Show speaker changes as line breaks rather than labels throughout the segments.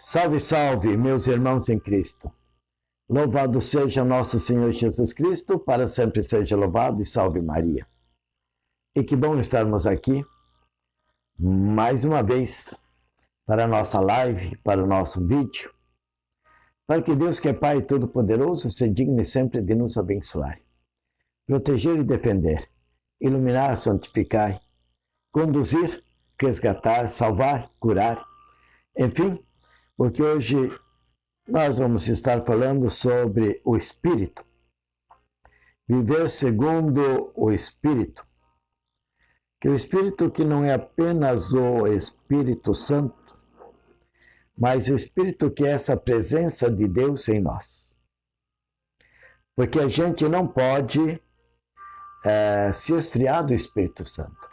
Salve, salve, meus irmãos em Cristo. Louvado seja nosso Senhor Jesus Cristo, para sempre seja louvado, e salve Maria. E que bom estarmos aqui, mais uma vez, para a nossa live, para o nosso vídeo, para que Deus, que é Pai Todo-Poderoso, se digne sempre de nos abençoar, proteger e defender, iluminar, santificar, conduzir, resgatar, salvar, curar, enfim, porque hoje nós vamos estar falando sobre o Espírito. Viver segundo o Espírito. Que o Espírito que não é apenas o Espírito Santo, mas o Espírito que é essa presença de Deus em nós. Porque a gente não pode se esfriar do Espírito Santo.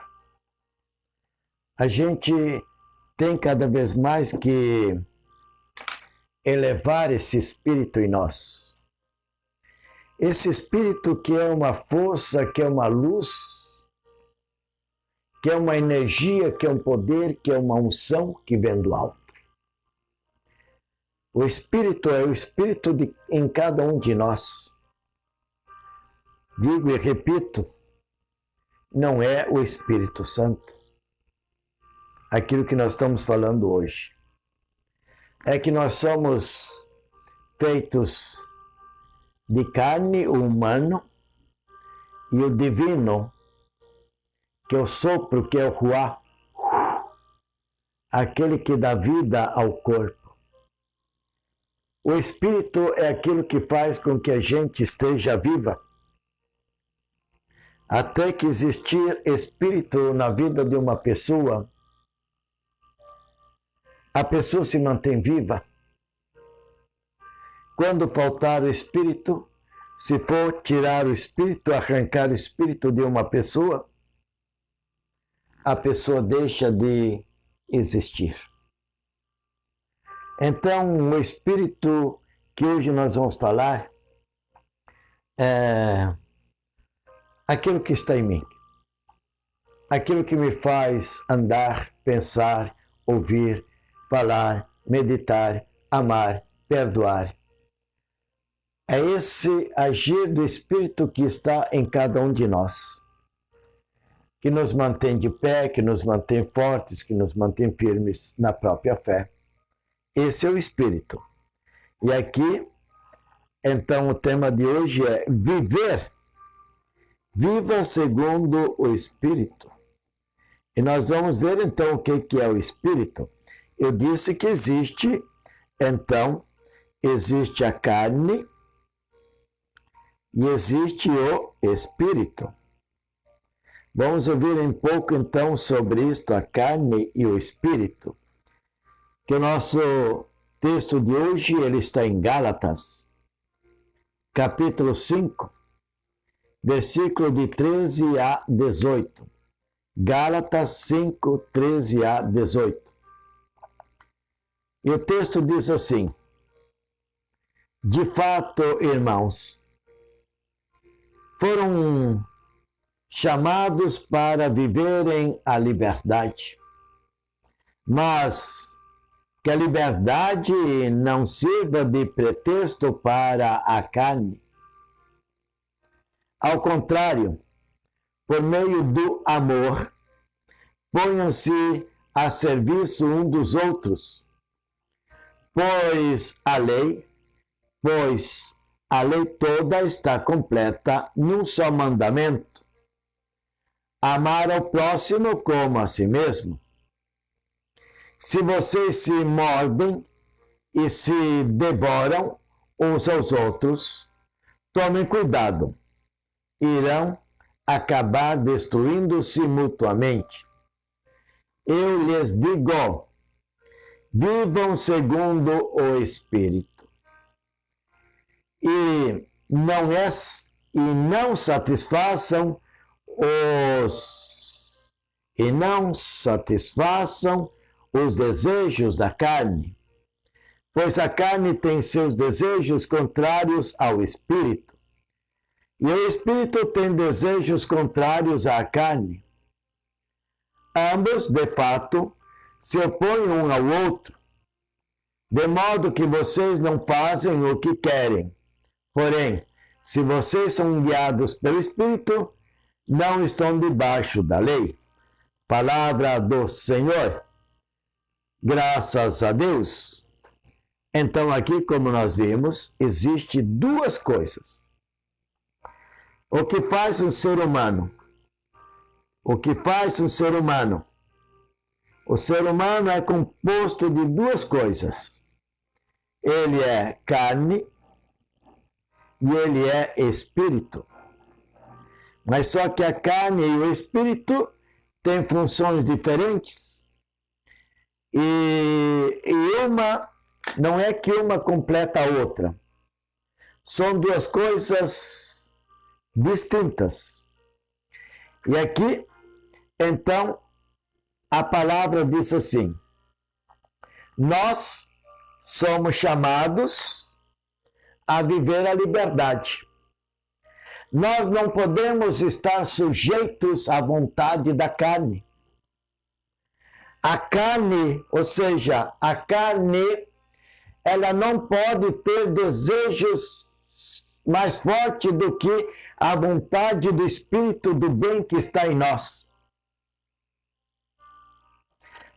A gente tem cada vez mais que elevar esse Espírito em nós. Esse Espírito que é uma força, que é uma luz, que é uma energia, que é um poder, que é uma unção que vem do alto. O Espírito é o Espírito em cada um de nós. Digo e repito, não é o Espírito Santo. Aquilo que nós estamos falando hoje. É que nós somos feitos de carne, o humano, e o divino, que é o sopro, que é o ruá, aquele que dá vida ao corpo. O Espírito é aquilo que faz com que a gente esteja viva. Até que existir Espírito na vida de uma pessoa, a pessoa se mantém viva. Quando faltar o Espírito, se for tirar o Espírito, arrancar o Espírito de uma pessoa, a pessoa deixa de existir. Então, o Espírito que hoje nós vamos falar é aquilo que está em mim. Aquilo que me faz andar, pensar, ouvir, falar, meditar, amar, perdoar. É esse agir do Espírito que está em cada um de nós, que nos mantém de pé, que nos mantém fortes, que nos mantém firmes na própria fé. Esse é o Espírito. E aqui, então, o tema de hoje é viver. Viva segundo o Espírito. E nós vamos ver, então, o que é o Espírito. Eu disse que existe, então, existe a carne e existe o Espírito. Vamos ouvir um pouco, então, sobre isto, a carne e o Espírito. Que o nosso texto de hoje, ele está em Gálatas, capítulo 5, versículo de 13 a 18. Gálatas 5, 13 a 18. E o texto diz assim: de fato, irmãos, foram chamados para viverem a liberdade, mas que a liberdade não sirva de pretexto para a carne. Ao contrário, por meio do amor, ponham-se a serviço um dos outros. Pois a lei toda está completa num só mandamento: amar ao próximo como a si mesmo. Se vocês se mordem e se devoram uns aos outros, tomem cuidado, irão acabar destruindo-se mutuamente. Eu lhes digo, vivam segundo o Espírito. E não satisfaçam os desejos da carne, pois a carne tem seus desejos contrários ao Espírito, e o Espírito tem desejos contrários à carne. Ambos, de fato, se opõem um ao outro, de modo que vocês não fazem o que querem. Porém, se vocês são guiados pelo Espírito, não estão debaixo da lei. Palavra do Senhor. Graças a Deus. Então, aqui, como nós vimos, existe duas coisas. O que faz um ser humano? O que faz um ser humano? O ser humano é composto de duas coisas. Ele é carne e ele é espírito. Mas só que a carne e o espírito têm funções diferentes. E uma, não é que uma completa a outra. São duas coisas distintas. E aqui, então, a palavra diz assim: nós somos chamados a viver a liberdade. Nós não podemos estar sujeitos à vontade da carne. A carne, ou seja, a carne, ela não pode ter desejos mais fortes do que a vontade do Espírito do bem que está em nós.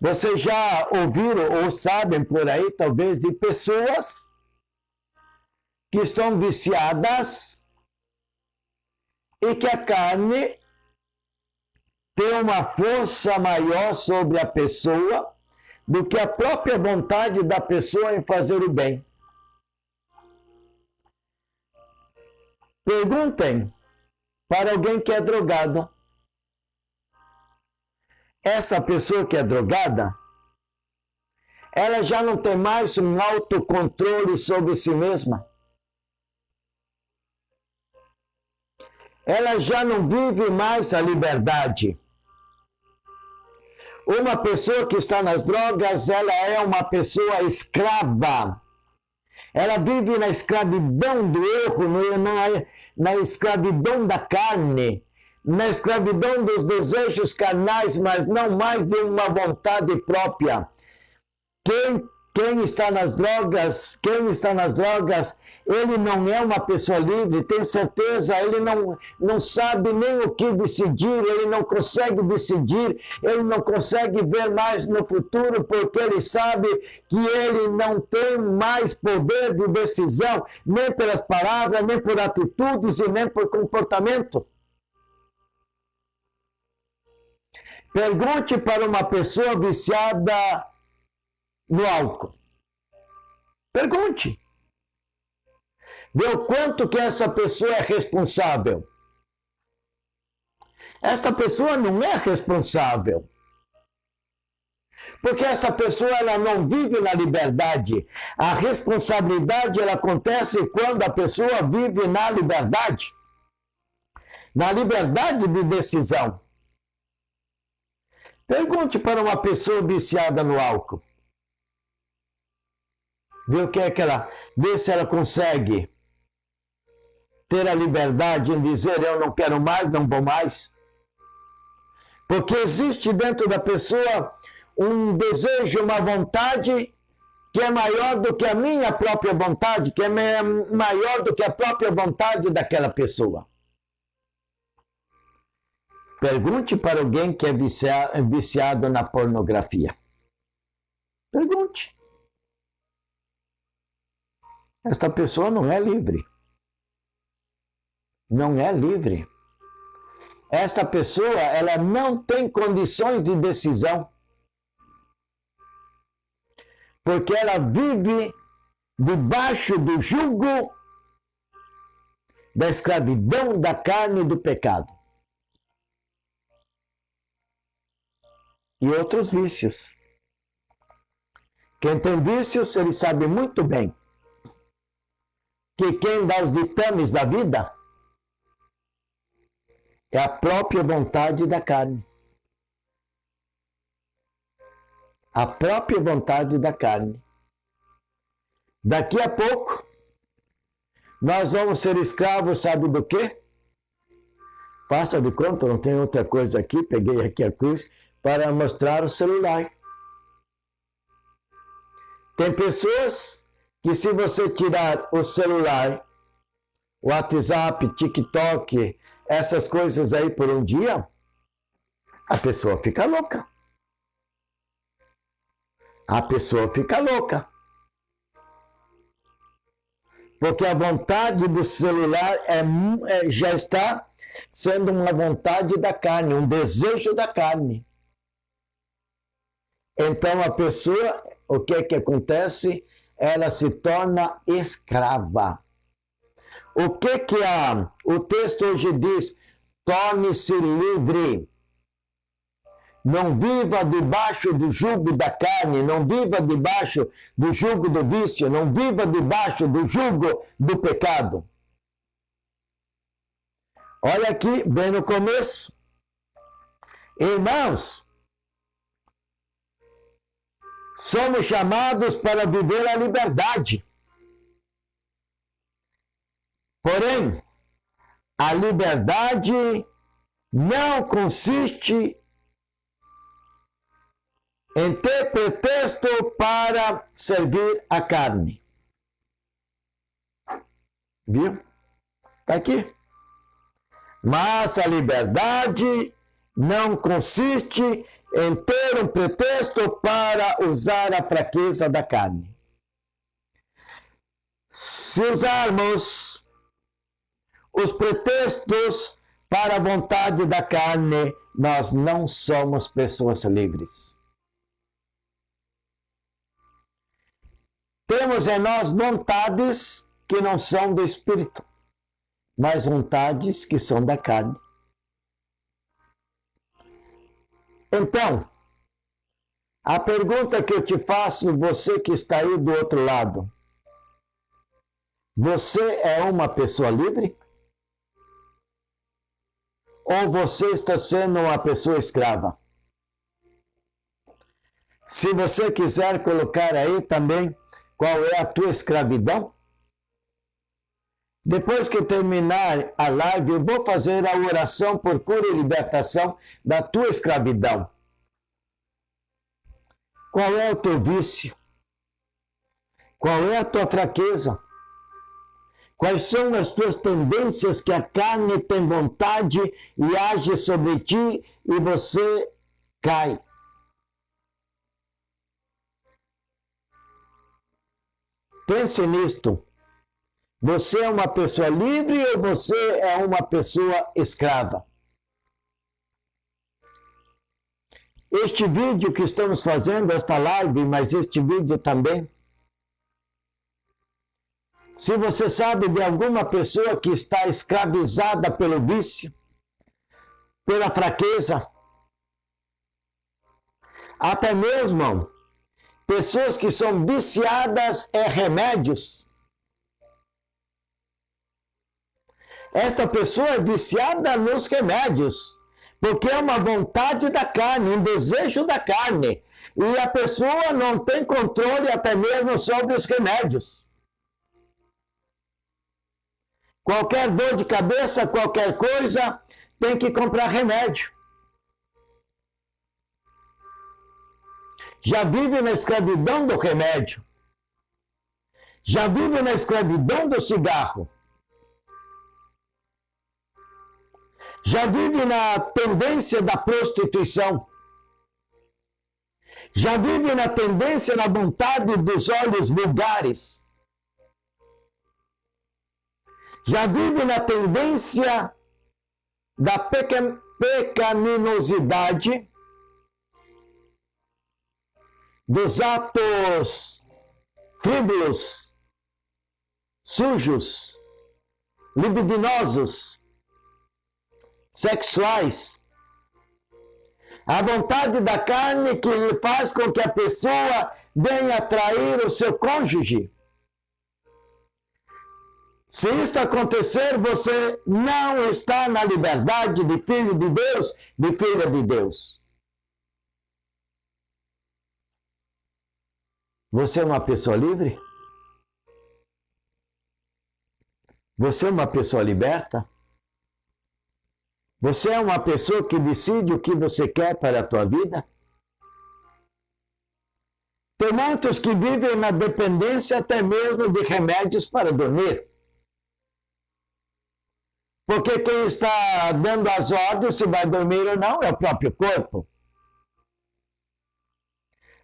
Vocês já ouviram ou sabem por aí, talvez, de pessoas que estão viciadas e que a carne tem uma força maior sobre a pessoa do que a própria vontade da pessoa em fazer o bem. Perguntem para alguém que é drogado. Essa pessoa que é drogada, ela já não tem mais um autocontrole sobre si mesma. Ela já não vive mais a liberdade. Uma pessoa que está nas drogas, ela é uma pessoa escrava. Ela vive na escravidão do erro, na escravidão da carne, na escravidão dos desejos carnais, mas não mais de uma vontade própria. Quem está nas drogas, ele não é uma pessoa livre, tem certeza, ele não sabe nem o que decidir, ele não consegue decidir, ele não consegue ver mais no futuro, porque ele sabe que ele não tem mais poder de decisão, nem pelas palavras, nem por atitudes e nem por comportamento. Pergunte para uma pessoa viciada no álcool. Pergunte. Vê o quanto que essa pessoa é responsável. Esta pessoa não é responsável. Porque esta pessoa ela não vive na liberdade. A responsabilidade ela acontece quando a pessoa vive na liberdade. Na liberdade de decisão. Pergunte para uma pessoa viciada no álcool. Vê o que é que ela... Vê se ela consegue ter a liberdade em dizer eu não quero mais, não vou mais. Porque existe dentro da pessoa um desejo, uma vontade que é maior do que a minha própria vontade, que é maior do que a própria vontade daquela pessoa. Pergunte para alguém que é viciado na pornografia. Pergunte. Esta pessoa não é livre. Não é livre. Esta pessoa, ela não tem condições de decisão. Porque ela vive debaixo do jugo da escravidão da carne e do pecado. E outros vícios. Quem tem vícios, ele sabe muito bem que quem dá os ditames da vida é a própria vontade da carne. A própria vontade da carne. Daqui a pouco, nós vamos ser escravos, sabe do quê? Faça de conta, não tem outra coisa aqui, peguei aqui a cruz para mostrar o celular. Tem pessoas que, se você tirar o celular, o WhatsApp, TikTok, essas coisas aí por um dia, a pessoa fica louca. A pessoa fica louca. Porque a vontade do celular já está sendo uma vontade da carne, um desejo da carne. Então a pessoa, o que acontece? Ela se torna escrava. O que o texto hoje diz? Torne-se livre. Não viva debaixo do jugo da carne, não viva debaixo do jugo do vício, não viva debaixo do jugo do pecado. Olha aqui, bem no começo. Irmãos, somos chamados para viver a liberdade. Porém, a liberdade não consiste em ter pretexto para servir a carne. Viu? Está aqui. Mas a liberdade não consiste em ter um pretexto para usar a fraqueza da carne. Se usarmos os pretextos para a vontade da carne, nós não somos pessoas livres. Temos em nós vontades que não são do Espírito, mas vontades que são da carne. Então, a pergunta que eu te faço, você que está aí do outro lado, você é uma pessoa livre? Ou você está sendo uma pessoa escrava? Se você quiser colocar aí também qual é a tua escravidão, depois que terminar a live, eu vou fazer a oração por cura e libertação da tua escravidão. Qual é o teu vício? Qual é a tua fraqueza? Quais são as tuas tendências que a carne tem vontade e age sobre ti e você cai? Pense nisto. Você é uma pessoa livre ou você é uma pessoa escrava? Este vídeo que estamos fazendo, esta live, mas este vídeo também, se você sabe de alguma pessoa que está escravizada pelo vício, pela fraqueza, até mesmo pessoas que são viciadas em remédios. Esta pessoa é viciada nos remédios, porque é uma vontade da carne, um desejo da carne. E a pessoa não tem controle até mesmo sobre os remédios. Qualquer dor de cabeça, qualquer coisa, tem que comprar remédio. Já vive na escravidão do remédio. Já vive na escravidão do cigarro. Já vive na tendência da prostituição. Já vive na tendência, na vontade dos olhos vulgares. Já vive na tendência da pecaminosidade, dos atos frívolos, sujos, libidinosos, sexuais. A vontade da carne que faz com que a pessoa venha atrair o seu cônjuge. Se isto acontecer, você não está na liberdade de filho de Deus, de filha de Deus. Você é uma pessoa livre? Você é uma pessoa liberta? Você é uma pessoa que decide o que você quer para a tua vida? Tem muitos que vivem na dependência até mesmo de remédios para dormir. Porque quem está dando as ordens se vai dormir ou não é o próprio corpo.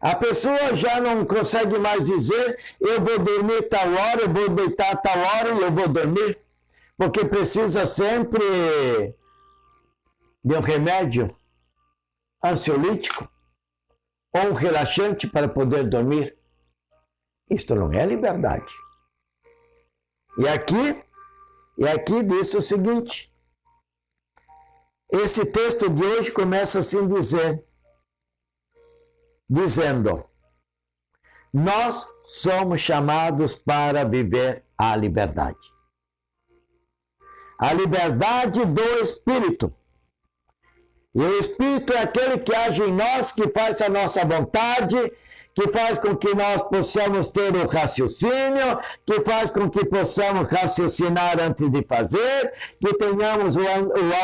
A pessoa já não consegue mais dizer, eu vou dormir tal hora, eu vou deitar tal hora e eu vou dormir. Porque precisa sempre de um remédio ansiolítico ou um relaxante para poder dormir. Isto não é liberdade. E aqui diz o seguinte, esse texto de hoje começa assim dizendo, nós somos chamados para viver a liberdade. A liberdade do Espírito. E o Espírito é aquele que age em nós, que faz a nossa vontade, que faz com que nós possamos ter o raciocínio, que faz com que possamos raciocinar antes de fazer, que tenhamos o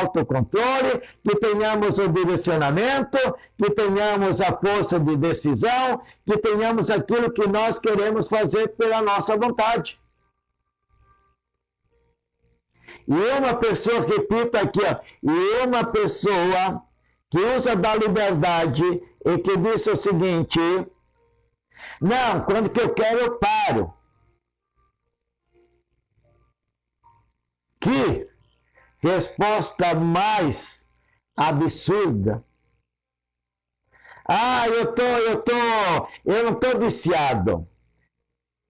autocontrole, que tenhamos o direcionamento, que tenhamos a força de decisão, que tenhamos aquilo que nós queremos fazer pela nossa vontade. E uma pessoa, repito aqui, e uma pessoa que usa da liberdade e que diz o seguinte, não, quando que eu quero eu paro. Que resposta mais absurda. Ah, eu não estou viciado.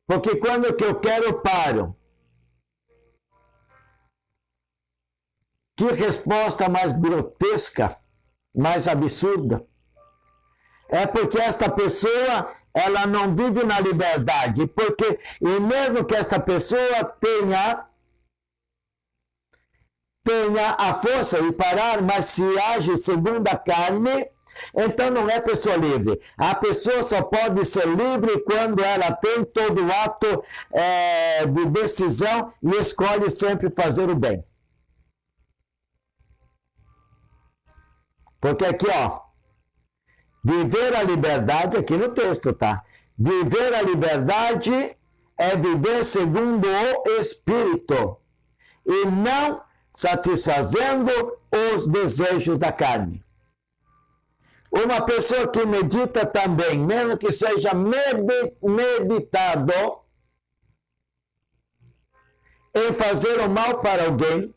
Porque quando que eu quero eu paro. Que resposta mais grotesca, mais absurda. É porque esta pessoa, ela não vive na liberdade. Porque, e mesmo que esta pessoa tenha a força de parar, mas se age segundo a carne, então não é pessoa livre. A pessoa só pode ser livre quando ela tem todo o ato de decisão e escolhe sempre fazer o bem. Porque aqui, ó, viver a liberdade, aqui no texto, tá? Viver a liberdade é viver segundo o Espírito e não satisfazendo os desejos da carne. Uma pessoa que medita também, mesmo que seja meditado em fazer o mal para alguém,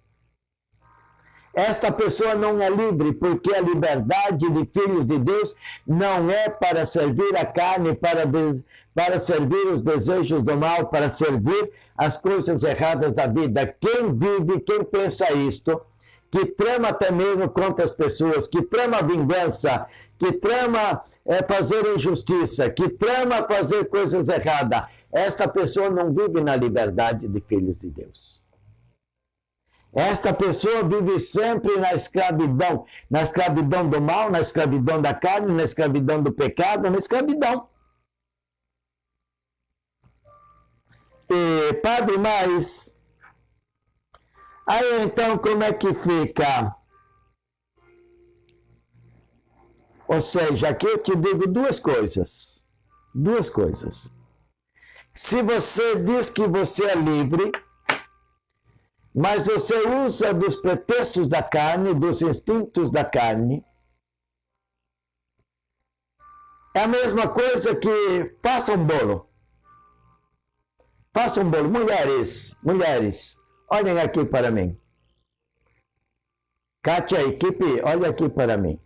esta pessoa não é livre, porque a liberdade de filhos de Deus não é para servir a carne, para servir os desejos do mal, para servir as coisas erradas da vida. Quem vive, quem pensa isto, que trama até mesmo contra as pessoas, que trama vingança, que trama fazer injustiça, que trama fazer coisas erradas, esta pessoa não vive na liberdade de filhos de Deus. Esta pessoa vive sempre na escravidão do mal, na escravidão da carne, na escravidão do pecado, na escravidão. E, padre, mas aí então como é que fica? Ou seja, aqui eu te digo duas coisas. Se você diz que você é livre, mas você usa dos pretextos da carne, dos instintos da carne, é a mesma coisa que faça um bolo. Faça um bolo. Mulheres, olhem aqui para mim. Kátia, equipe, olha aqui para mim.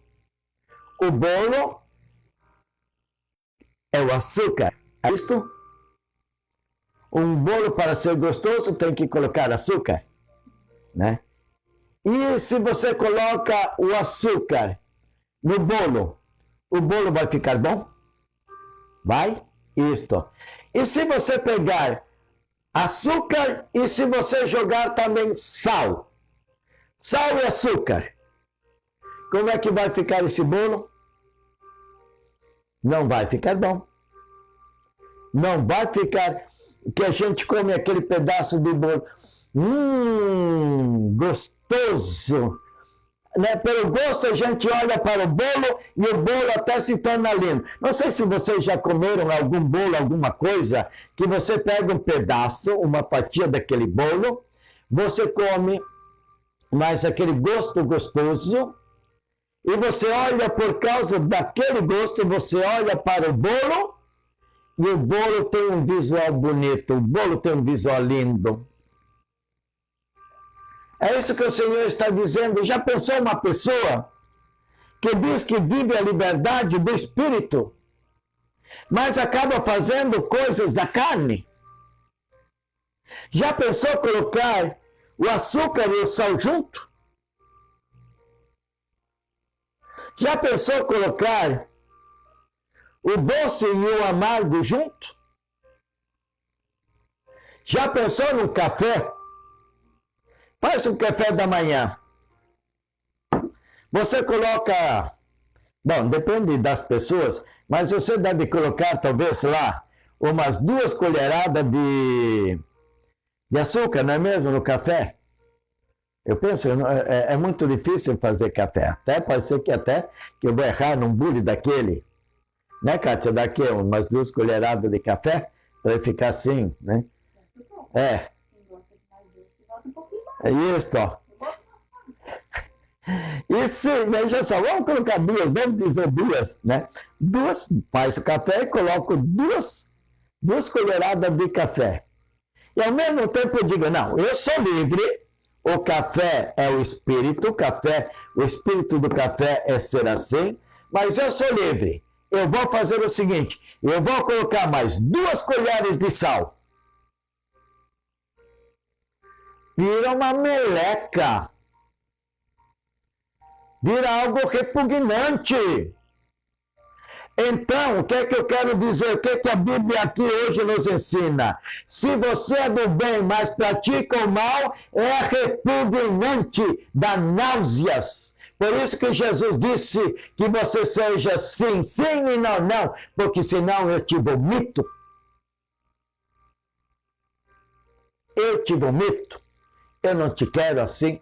O bolo é o açúcar. É isto? Um bolo para ser gostoso tem que colocar açúcar. Né? E se você coloca o açúcar no bolo, o bolo vai ficar bom? Vai? Isto. E se você pegar açúcar e se você jogar também sal e açúcar, como é que vai ficar esse bolo? Não vai ficar bom. Não vai ficar que a gente come aquele pedaço de bolo. Gostoso. né? Pelo gosto a gente olha para o bolo e o bolo até se torna lindo. Não sei se vocês já comeram algum bolo, alguma coisa, que você pega um pedaço, uma fatia daquele bolo, você come, mas aquele gosto gostoso, e você olha por causa daquele gosto, você olha para o bolo, e o bolo tem um visual bonito, o bolo tem um visual lindo. É isso que o Senhor está dizendo. Já pensou uma pessoa que diz que vive a liberdade do Espírito, mas acaba fazendo coisas da carne? Já pensou colocar o açúcar e o sal junto? Já pensou colocar o doce e o amargo junto? Já pensou no café? Faz um café da manhã. Você coloca, bom, depende das pessoas, mas você deve colocar talvez lá umas 2 colheradas de açúcar, não é mesmo, no café? Eu penso, é muito difícil fazer café. Até pode ser que eu vou errar num bule daquele. Né, Kátia? Daqui umas 2 colheradas de café, para ele ficar assim, né? É. É isso, ó. Isso, veja só, vamos colocar 2, vamos dizer 2, né? 2, faz o café e coloco 2 colheradas de café. E ao mesmo tempo eu digo, não, eu sou livre, o café é o espírito, o espírito do café é ser assim, mas eu sou livre. Eu vou fazer o seguinte, eu vou colocar mais 2 colheres de sal. Vira uma meleca. Vira algo repugnante. Então, o que é que eu quero dizer? O que é que a Bíblia aqui hoje nos ensina? Se você é do bem, mas pratica o mal, é repugnante, dá náuseas. Por isso que Jesus disse que você seja sim, sim e não, não, porque senão eu te vomito. Eu te vomito. Eu não te quero assim.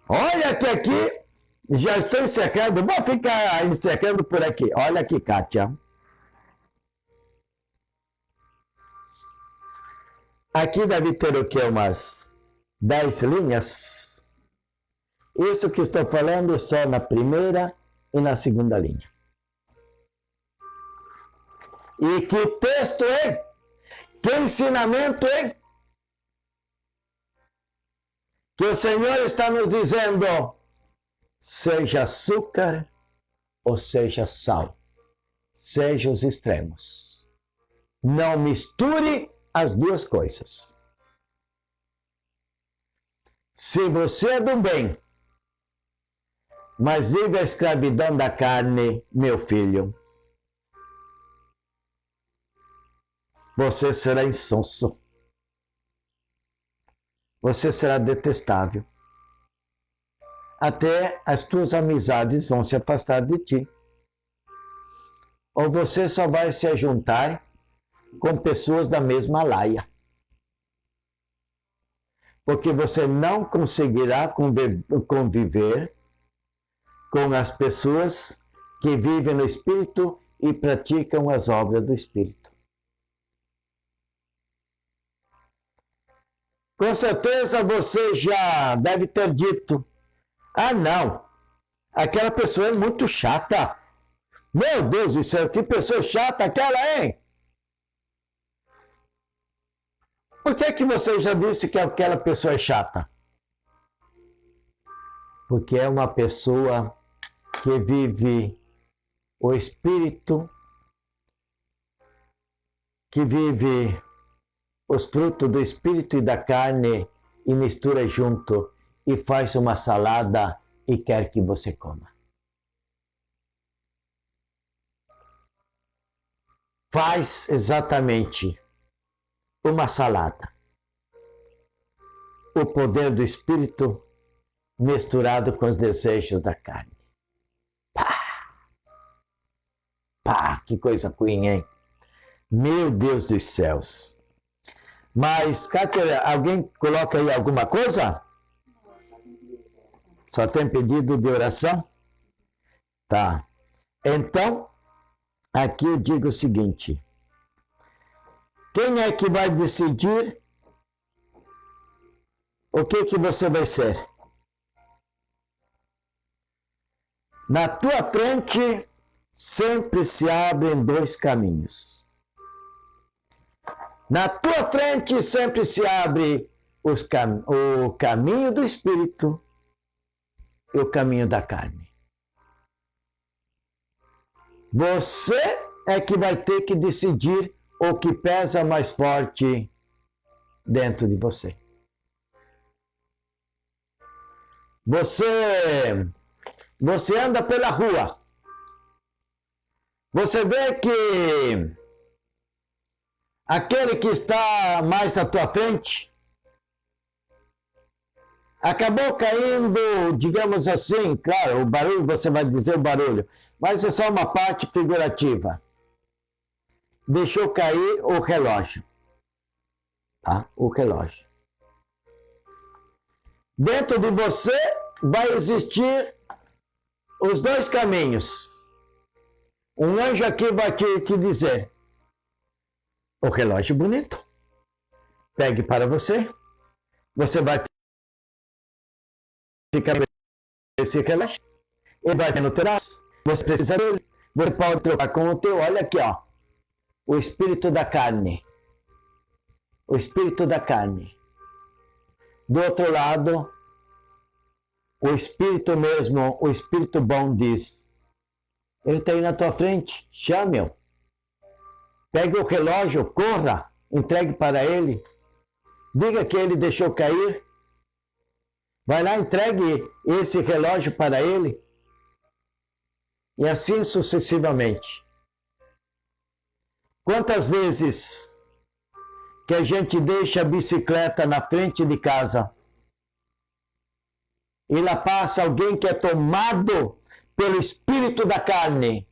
Olha que aqui, já estou encerrando, vou ficar encerrando por aqui. Olha aqui, Kátia. Aqui deve ter o quê? Umas 10 linhas. Isso que estou falando só na primeira e na segunda linha. E que texto é? Que ensinamento é? Que o Senhor está nos dizendo, seja açúcar ou seja sal, seja os extremos. Não misture as 2 coisas. Se você é do bem, mas vive a escravidão da carne, meu filho, você será insonso. Você será detestável. Até as tuas amizades vão se afastar de ti. Ou você só vai se juntar com pessoas da mesma laia. Porque você não conseguirá conviver com as pessoas que vivem no Espírito e praticam as obras do Espírito. Com certeza você já deve ter dito, ah não, aquela pessoa é muito chata. Meu Deus do céu, que pessoa chata aquela, hein? Por que você já disse que aquela pessoa é chata? Porque é uma pessoa que vive o Espírito, que vive os frutos do Espírito e da carne e mistura junto e faz uma salada e quer que você coma. Faz exatamente uma salada. O poder do Espírito misturado com os desejos da carne. Pá! Pá! Que coisa ruim, hein? Meu Deus dos céus! Mas, Kátia, alguém coloca aí alguma coisa? Só tem pedido de oração? Tá. Então, aqui eu digo o seguinte. Quem é que vai decidir o que você vai ser? Na tua frente sempre se abrem dois caminhos. Na tua frente sempre se abre o caminho do Espírito e o caminho da carne. Você é que vai ter que decidir o que pesa mais forte dentro de você. Você anda pela rua. Você vê que aquele que está mais à tua frente acabou caindo, digamos assim, claro, o barulho, você vai dizer o barulho, mas é só uma parte figurativa. Deixou cair o relógio. Tá? O relógio. Dentro de você vai existir os dois caminhos. Um anjo aqui vai te dizer: o relógio bonito. Pegue para você. Você vai ficar com esse relógio. Ele vai ter no terraço. Você precisa dele. Você pode trocar com o teu. Olha aqui, ó. O espírito da carne. O espírito da carne. Do outro lado, o espírito mesmo, o espírito bom diz: ele está aí na tua frente, chame-o. Pegue o relógio, corra, entregue para ele. Diga que ele deixou cair. Vai lá, entregue esse relógio para ele. E assim sucessivamente. Quantas vezes que a gente deixa a bicicleta na frente de casa e lá passa alguém que é tomado pelo espírito da carne,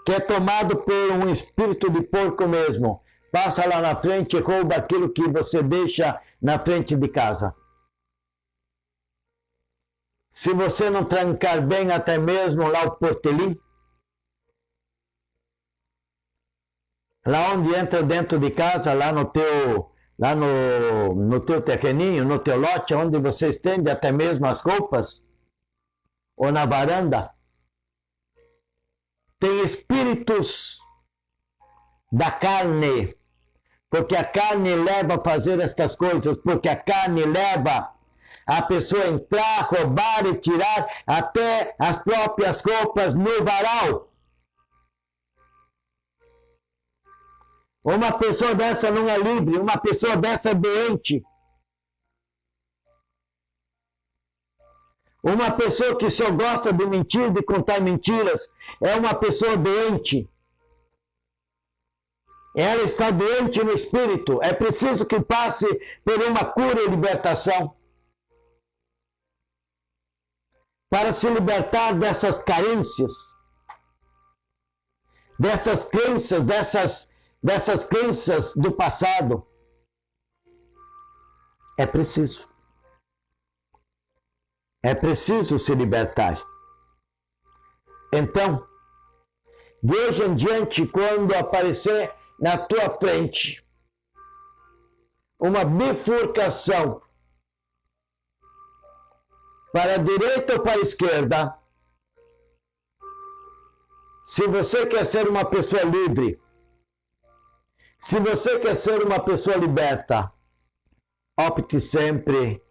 que é tomado por um espírito de porco mesmo, passa lá na frente e rouba aquilo que você deixa na frente de casa. Se você não trancar bem até mesmo lá o portelim, lá onde entra dentro de casa, lá no teu terreninho, no teu lote, onde você estende até mesmo as roupas, ou na varanda, tem espíritos da carne, porque a carne leva a fazer estas coisas, porque a carne leva a pessoa entrar, roubar e tirar até as próprias roupas no varal. Uma pessoa dessa não é livre, uma pessoa dessa é doente. Uma pessoa que só gosta de mentir, de contar mentiras, é uma pessoa doente. Ela está doente no espírito. É preciso que passe por uma cura e libertação. Para se libertar dessas carências, dessas crenças do passado. É preciso. É preciso se libertar. Então, de hoje em diante, quando aparecer na tua frente uma bifurcação para a direita ou para a esquerda, se você quer ser uma pessoa livre, se você quer ser uma pessoa liberta, opte sempre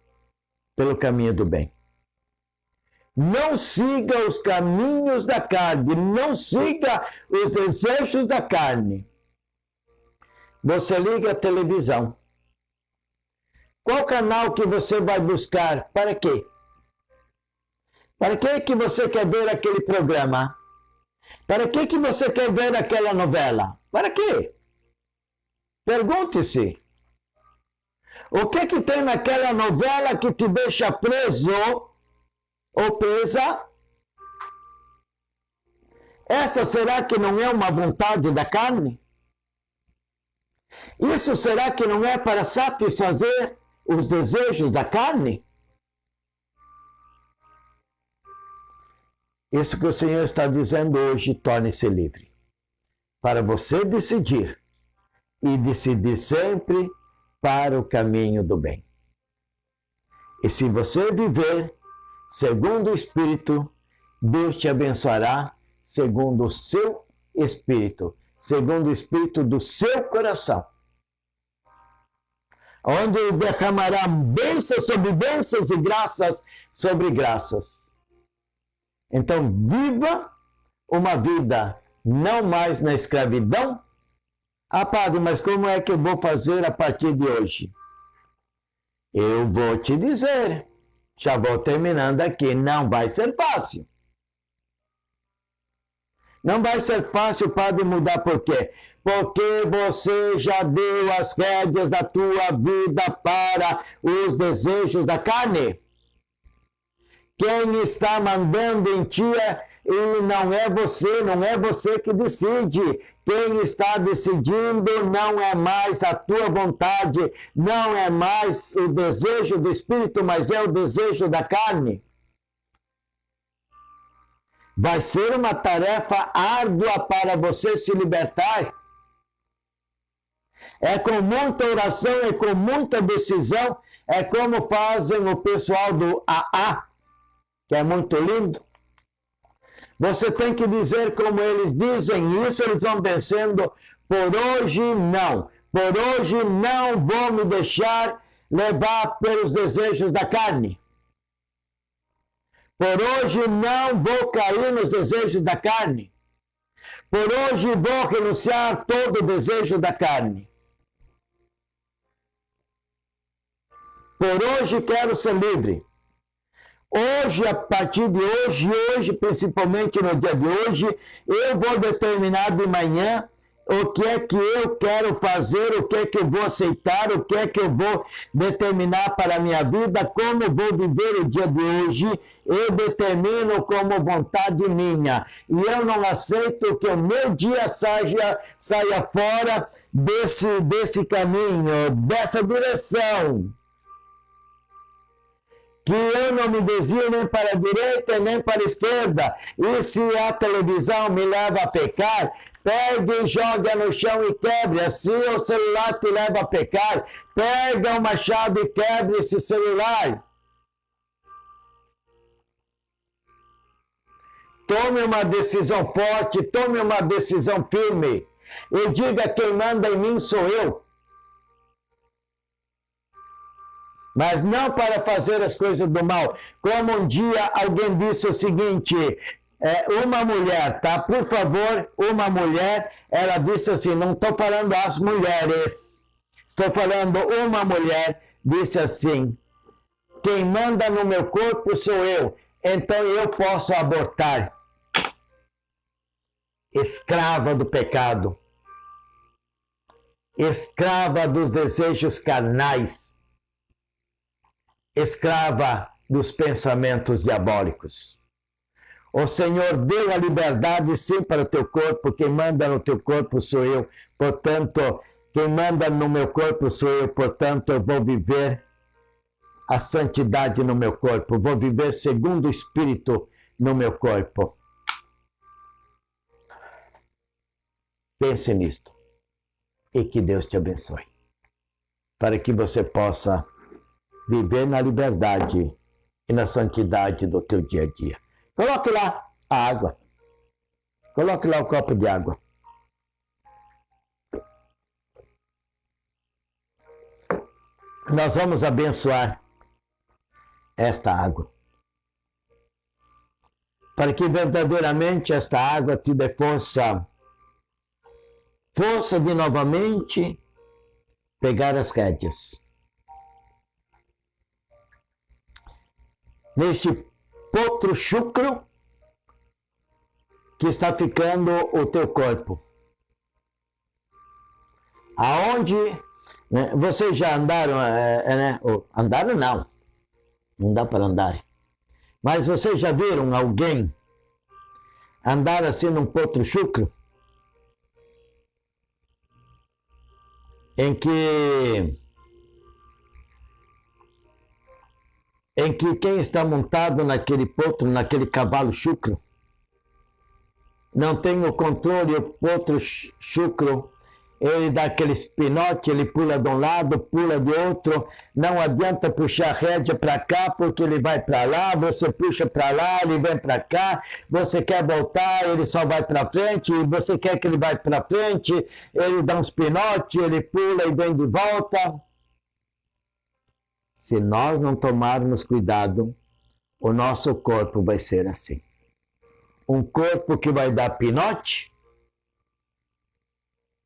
pelo caminho do bem. Não siga os caminhos da carne, não siga os desejos da carne. Você liga a televisão. Qual canal que você vai buscar? Para quê? Para que você quer ver aquele programa? Para que você quer ver aquela novela? Para quê? Pergunte-se. O que tem naquela novela que te deixa preso ou presa? Essa será que não é uma vontade da carne? Isso será que não é para satisfazer os desejos da carne? Isso que o Senhor está dizendo hoje, torne-se livre. Para você decidir, e decidir sempre para o caminho do bem. E se você viver segundo o Espírito, Deus te abençoará segundo o seu Espírito, segundo o Espírito do seu coração, onde Ele derramará bênçãos sobre bênçãos e graças sobre graças. Então, viva uma vida não mais na escravidão. Ah, padre, mas como é que eu vou fazer a partir de hoje? Eu vou te dizer, já vou terminando aqui, não vai ser fácil. Não vai ser fácil, padre, mudar por quê? Porque você já deu as rédeas da tua vida para os desejos da carne. Quem está mandando em ti e não é você que decide. Quem está decidindo não é mais a tua vontade, não é mais o desejo do Espírito, mas é o desejo da carne. Vai ser uma tarefa árdua para você se libertar. É com muita oração, é com muita decisão, é como fazem o pessoal do AA, que é muito lindo. Você tem que dizer como eles dizem, isso eles vão vencendo. Por hoje não. Por hoje não vou me deixar levar pelos desejos da carne. Por hoje não vou cair nos desejos da carne. Por hoje vou renunciar a todo o desejo da carne. Por hoje quero ser livre. Hoje, a partir de hoje, principalmente no dia de hoje, eu vou determinar de manhã o que é que eu quero fazer, o que é que eu vou aceitar, o que é que eu vou determinar para a minha vida, como vou viver o dia de hoje, eu determino como vontade minha. E eu não aceito que o meu dia saia fora desse caminho, dessa direção. Que eu não me desvio nem para a direita nem para a esquerda. E se a televisão me leva a pecar, pegue e joga no chão e quebre. Se o celular te leva a pecar, pega uma chave e quebre esse celular. Tome uma decisão forte, tome uma decisão firme. E diga: quem manda em mim sou eu. Mas não para fazer as coisas do mal. Como um dia alguém disse o seguinte, uma mulher, tá? Por favor, uma mulher, ela disse assim, não estou falando as mulheres, estou falando uma mulher, disse assim, quem manda no meu corpo sou eu, então eu posso abortar. Escrava do pecado, escrava dos desejos carnais, escrava dos pensamentos diabólicos. O Senhor deu a liberdade sim para o teu corpo, quem manda no teu corpo sou eu, portanto, quem manda no meu corpo sou eu, portanto, eu vou viver a santidade no meu corpo, vou viver segundo o Espírito no meu corpo. Pense nisto e que Deus te abençoe, para que você possa viver na liberdade e na santidade do teu dia a dia. Coloque lá a água. Coloque lá o copo de água. Nós vamos abençoar esta água, para que verdadeiramente esta água te dê força de novamente pegar as rédeas. Neste potro chucro que está ficando o teu corpo. Aonde, né, vocês já andaram, andaram não dá para andar. Mas vocês já viram alguém andar assim num potro chucro? Em que em que quem está montado naquele potro, naquele cavalo chucro, não tem o controle, o potro chucro, ele dá aquele espinote, ele pula de um lado, pula de outro, não adianta puxar a rédea para cá, porque ele vai para lá, você puxa para lá, ele vem para cá, você quer voltar, ele só vai para frente, você quer que ele vá para frente, ele dá um espinote, ele pula e vem de volta. Se nós não tomarmos cuidado, o nosso corpo vai ser assim. Um corpo que vai dar pinote,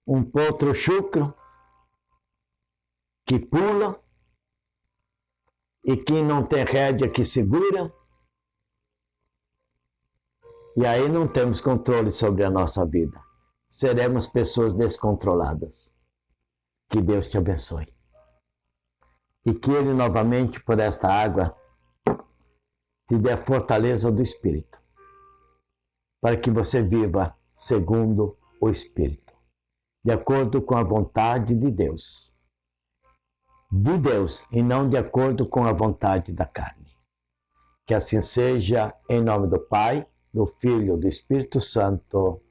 um potro chucro, que pula, e que não tem rédea que segura, e aí não temos controle sobre a nossa vida. Seremos pessoas descontroladas. Que Deus te abençoe. E que Ele novamente, por esta água, te dê a fortaleza do Espírito, para que você viva segundo o Espírito, de acordo com a vontade de Deus e não de acordo com a vontade da carne. Que assim seja, em nome do Pai, do Filho e do Espírito Santo.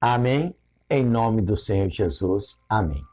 Amém. Em nome do Senhor Jesus. Amém.